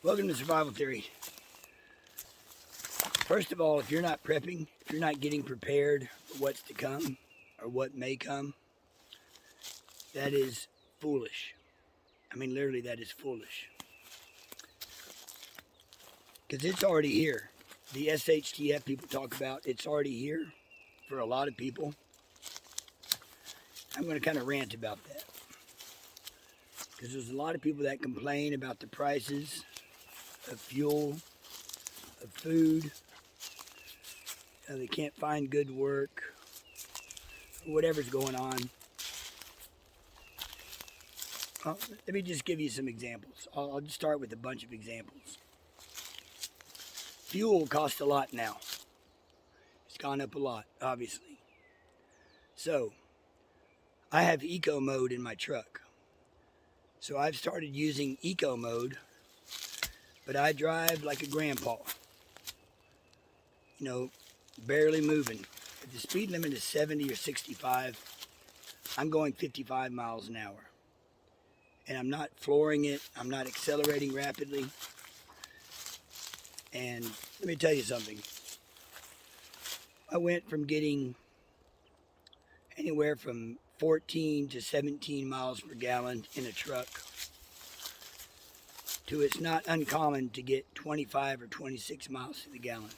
Welcome to Survival Theory. First of all, if you're not prepping, if you're not getting prepared for what's to come or what may come, that is foolish. I mean, literally, that is foolish. Because it's already here. The SHTF people talk about, it's already here for a lot of people. I'm going to kind of rant about that. Because there's a lot of people that complain about the prices of fuel, of food. They can't find good work, whatever's going on. Let me just give you some examples. I'll just start with a bunch of examples. Fuel costs a lot now. It's gone up a lot, obviously. So, I have eco mode in my truck. So I've started using eco mode, but I drive like a grandpa. You know, barely moving. If the speed limit is 70 or 65, I'm going 55 miles an hour. And I'm not flooring it. I'm not accelerating rapidly. And let me tell you something. I went from getting anywhere from 14 to 17 miles per gallon in a truck to it's not uncommon to get 25 or 26 miles to the gallon.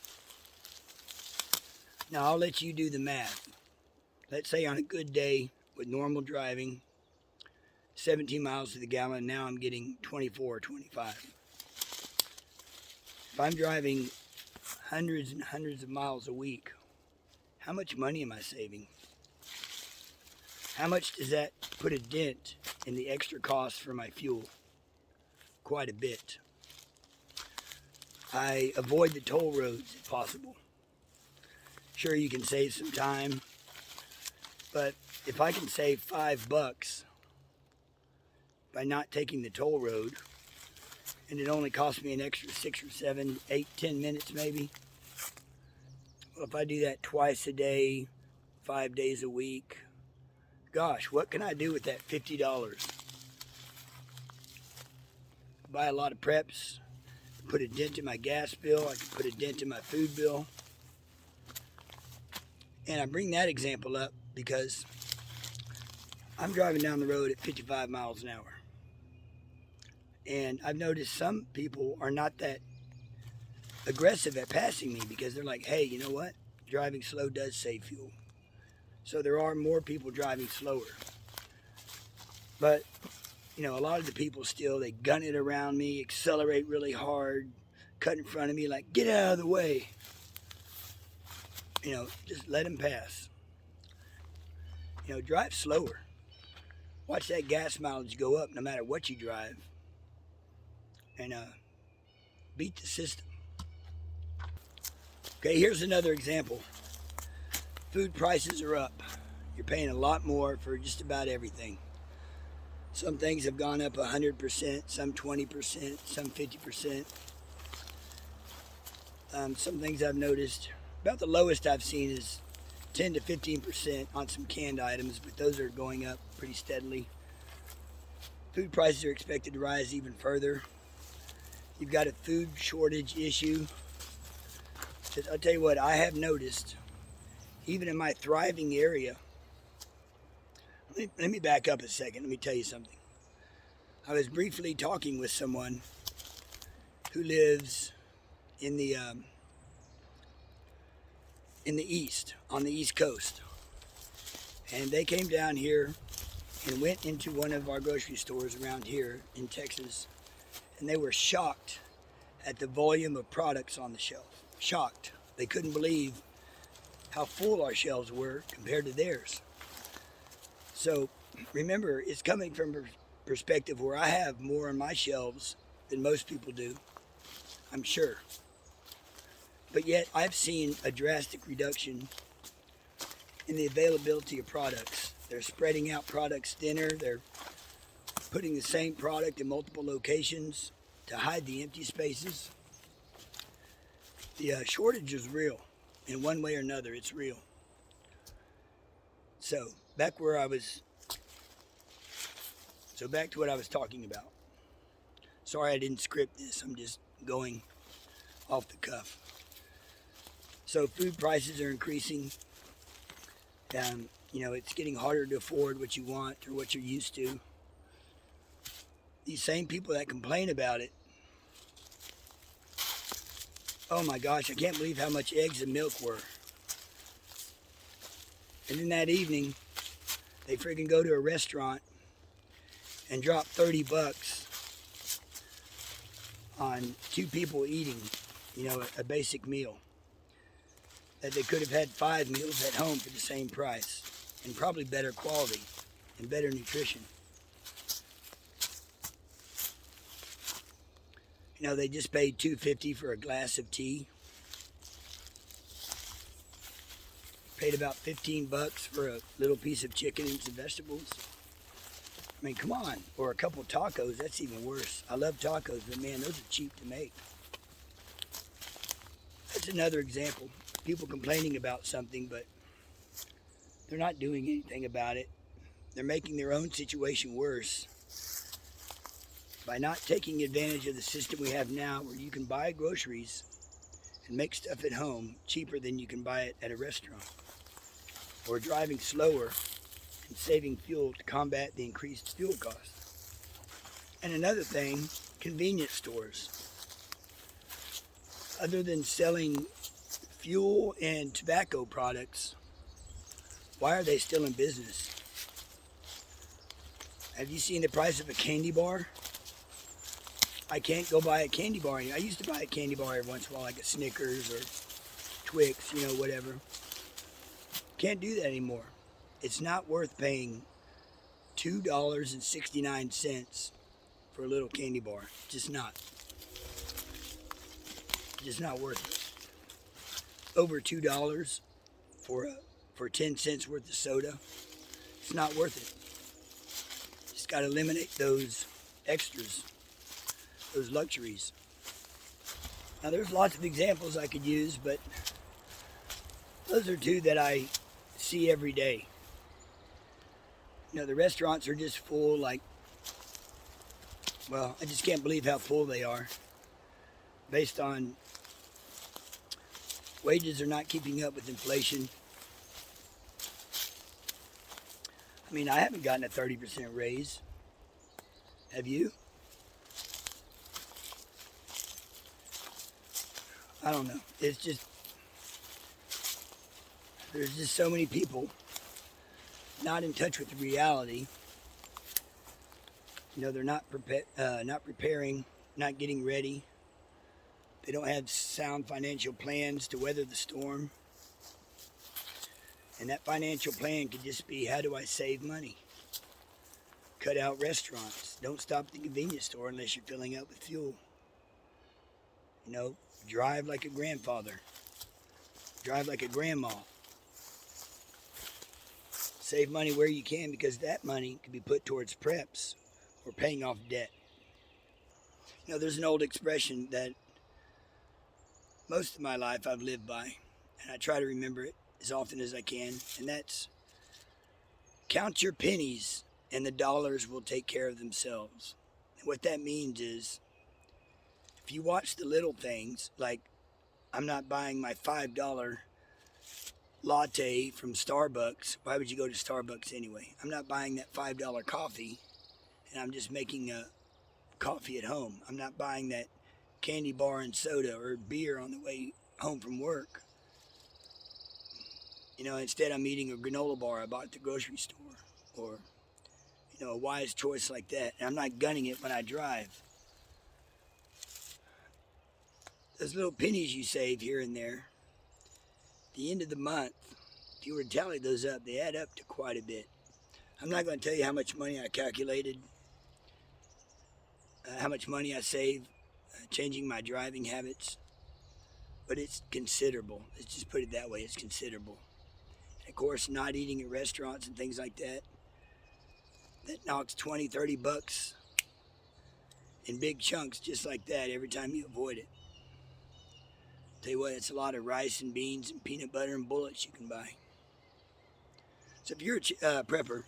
Now I'll let you do the math. Let's say on a good day with normal driving, 17 miles to the gallon, now I'm getting 24 or 25. If I'm driving hundreds and hundreds of miles a week, how much money am I saving? How much does that put a dent in the extra cost for my fuel? Quite a bit. I avoid the toll roads if possible. Sure, you can save some time, but if I can save $5 by not taking the toll road, and it only costs me an extra 6 or 7, 8, 10 minutes maybe. Well, if I do that twice a day, 5 days a week, gosh, what can I do with that $50? Buy a lot of preps, put a dent in my gas bill, I can put a dent in my food bill. And I bring that example up because I'm driving down the road at 55 miles an hour. And I've noticed some people are not that aggressive at passing me because they're like, hey, you know what? Driving slow does save fuel. So there are more people driving slower. But, you know, a lot of the people still, they gun it around me, accelerate really hard, cut in front of me, like, get out of the way. You know, just let them pass. You know, drive slower. Watch that gas mileage go up no matter what you drive. And beat the system. Okay, here's another example. Food prices are up. You're paying a lot more for just about everything. Some things have gone up 100%, some 20%, some 50%. Some things I've noticed, about the lowest I've seen is 10 to 15% on some canned items, but those are going up pretty steadily. Food prices are expected to rise even further. You've got a food shortage issue. I'll tell you what, I have noticed, even in my thriving area. Let me back up a second. Let me tell you something. I was briefly talking with someone who lives in the east, on the East Coast. And they came down here and went into one of our grocery stores around here in Texas. And they were shocked at the volume of products on the shelf. Shocked. They couldn't believe how full our shelves were compared to theirs. So remember, it's coming from a perspective where I have more on my shelves than most people do, I'm sure. But yet I've seen a drastic reduction in the availability of products. They're spreading out products thinner. They're putting the same product in multiple locations to hide the empty spaces. The shortage is real. In one way or another, it's real. So back to what I was talking about. Sorry I didn't script this. I'm just going off the cuff. So food prices are increasing. It's getting harder to afford what you want or what you're used to. These same people that complain about it, oh my gosh, I can't believe how much eggs and milk were. And then that evening, they freaking go to a restaurant and drop $30 on two people eating, a basic meal. That they could have had 5 meals at home for the same price and probably better quality and better nutrition. They just paid $2.50 for a glass of tea. Paid about $15 for a little piece of chicken and some vegetables. I mean, come on. Or a couple tacos, that's even worse. I love tacos, but man, those are cheap to make. That's another example. People complaining about something, but they're not doing anything about it. They're making their own situation worse by not taking advantage of the system we have now where you can buy groceries and make stuff at home cheaper than you can buy it at a restaurant. Or driving slower and saving fuel to combat the increased fuel costs. And another thing, convenience stores. Other than selling fuel and tobacco products, why are they still in business? Have you seen the price of a candy bar? I can't go buy a candy bar anymore. I used to buy a candy bar every once in a while, like a Snickers or Twix, whatever. Can't do that anymore. It's not worth paying $2.69 for a little candy bar. Just not. Just not worth it. Over $2 for 10 cents worth of soda. It's not worth it. Just got to eliminate those extras, those luxuries. Now there's lots of examples I could use, but those are two that I see every day. The restaurants are just full, I just can't believe how full they are. Based on wages are not keeping up with inflation. I mean, I haven't gotten a 30% raise. Have you? I don't know. It's just, there's just so many people not in touch with reality. They're not preparing, not getting ready. They don't have sound financial plans to weather the storm. And that financial plan could just be, how do I save money? Cut out restaurants. Don't stop at the convenience store unless you're filling up with fuel. Drive like a grandfather. Drive like a grandma. Save money where you can, because that money can be put towards preps or paying off debt. There's an old expression that most of my life I've lived by, and I try to remember it as often as I can, and that's, count your pennies and the dollars will take care of themselves. And what that means is, if you watch the little things, like I'm not buying my $5 latte from Starbucks. Why would you go to Starbucks anyway? I'm not buying that $5 coffee, and I'm just making a coffee at home. I'm not buying that candy bar and soda or beer on the way home from work. Instead I'm eating a granola bar I bought at the grocery store, or a wise choice like that. And I'm not gunning it when I drive. Those little pennies you save here and there, at the end of the month, if you were to tally those up, they add up to quite a bit. I'm not going to tell you how much money I calculated, how much money I saved changing my driving habits, but it's considerable. Let's just put it that way, it's considerable. And of course, not eating at restaurants and things like that, that knocks $20-$30 in big chunks just like that every time you avoid it. Tell you what, it's a lot of rice and beans and peanut butter and bullets you can buy. So if you're a prepper,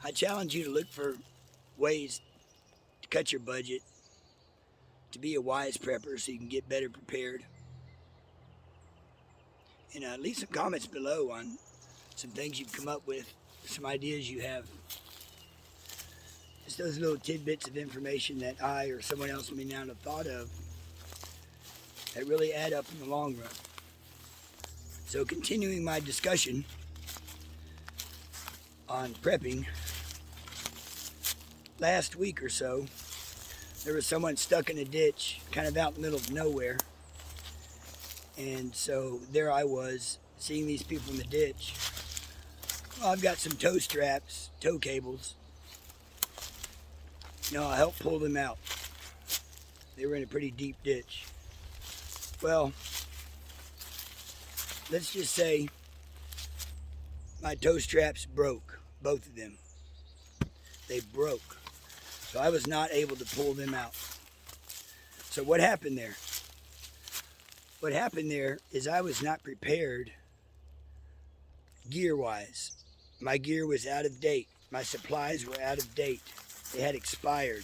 I challenge you to look for ways to cut your budget, to be a wise prepper so you can get better prepared. And leave some comments below on some things you've come up with, some ideas you have. Just those little tidbits of information that I or someone else may not have thought of that really add up in the long run. So continuing my discussion on prepping, last week or so, there was someone stuck in a ditch, kind of out in the middle of nowhere. And so there I was, seeing these people in the ditch. Well, I've got some tow straps, tow cables. I'll help pull them out. They were in a pretty deep ditch. Well, let's just say my tow straps broke, both of them. They broke. So I was not able to pull them out. So what happened there? What happened there is I was not prepared gear-wise. My gear was out of date. My supplies were out of date. They had expired.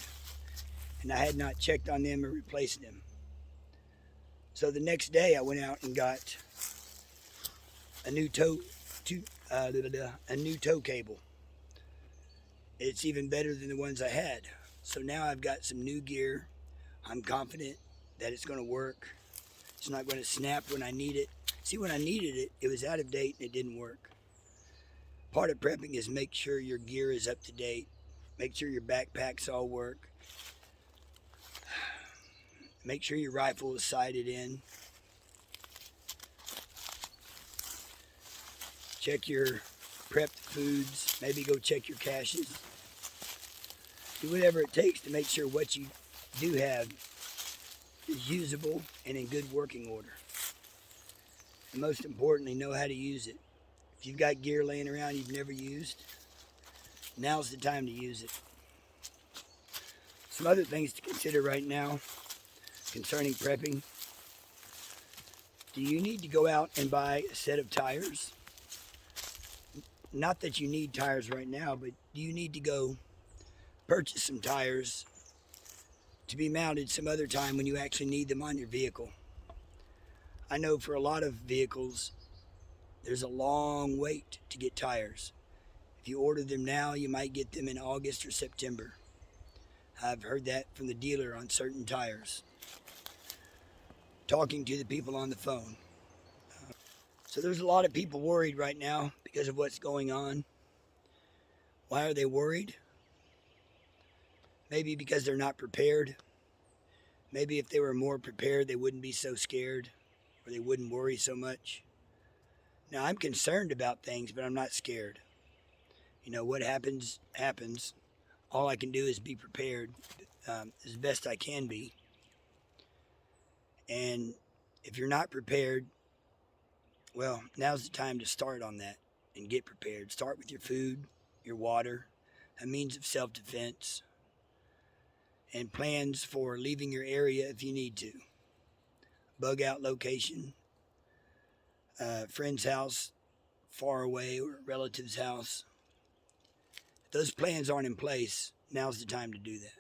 And I had not checked on them or replaced them. So the next day I went out and got a new tow cable. It's even better than the ones I had. So now I've got some new gear. I'm confident that it's going to work. It's not going to snap when I need it. See, when I needed it, it was out of date and it didn't work. Part of prepping is make sure your gear is up to date. Make sure your backpacks all work. Make sure your rifle is sighted in. Check your prepped foods. Maybe go check your caches. Do whatever it takes to make sure what you do have is usable and in good working order. And most importantly, know how to use it. If you've got gear laying around you've never used, now's the time to use it. Some other things to consider right now concerning prepping. Do you need to go out and buy a set of tires? Not that you need tires right now, but do you need to go purchase some tires to be mounted some other time when you actually need them on your vehicle? I know for a lot of vehicles, there's a long wait to get tires. If you order them now, you might get them in August or September. I've heard that from the dealer on certain tires, talking to the people on the phone. So there's a lot of people worried right now because of what's going on. Why are they worried? Maybe because they're not prepared. Maybe if they were more prepared, they wouldn't be so scared, or they wouldn't worry so much. Now, I'm concerned about things, but I'm not scared. What happens, happens. All I can do is be prepared as best I can be. And if you're not prepared, well, now's the time to start on that and get prepared. Start with your food, your water, a means of self-defense, and plans for leaving your area if you need to. Bug out location, friend's house far away, or a relative's house. If those plans aren't in place, now's the time to do that.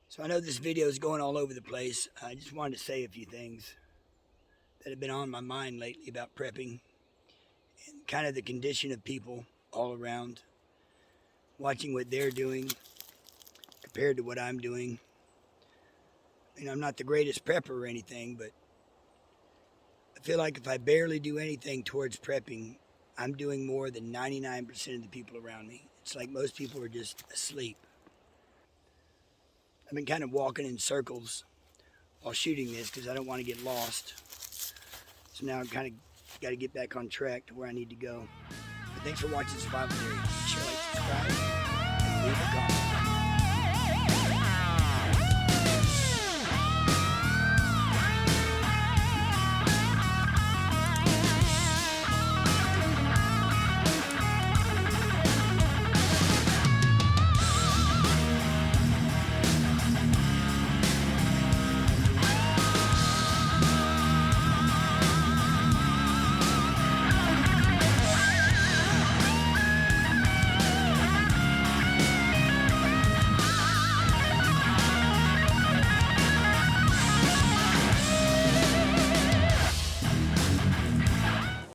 So I know this video is going all over the place. I just wanted to say a few things that have been on my mind lately about prepping and kind of the condition of people all around, watching what they're doing compared to what I'm doing. I'm not the greatest prepper or anything, but I feel like if I barely do anything towards prepping, I'm doing more than 99% of the people around me. It's like most people are just asleep. I've been kind of walking in circles while shooting this because I don't want to get lost. So now I've kind of got to get back on track to where I need to go. But thanks for watching Survival Theory. Share, like, subscribe, and leave a comment.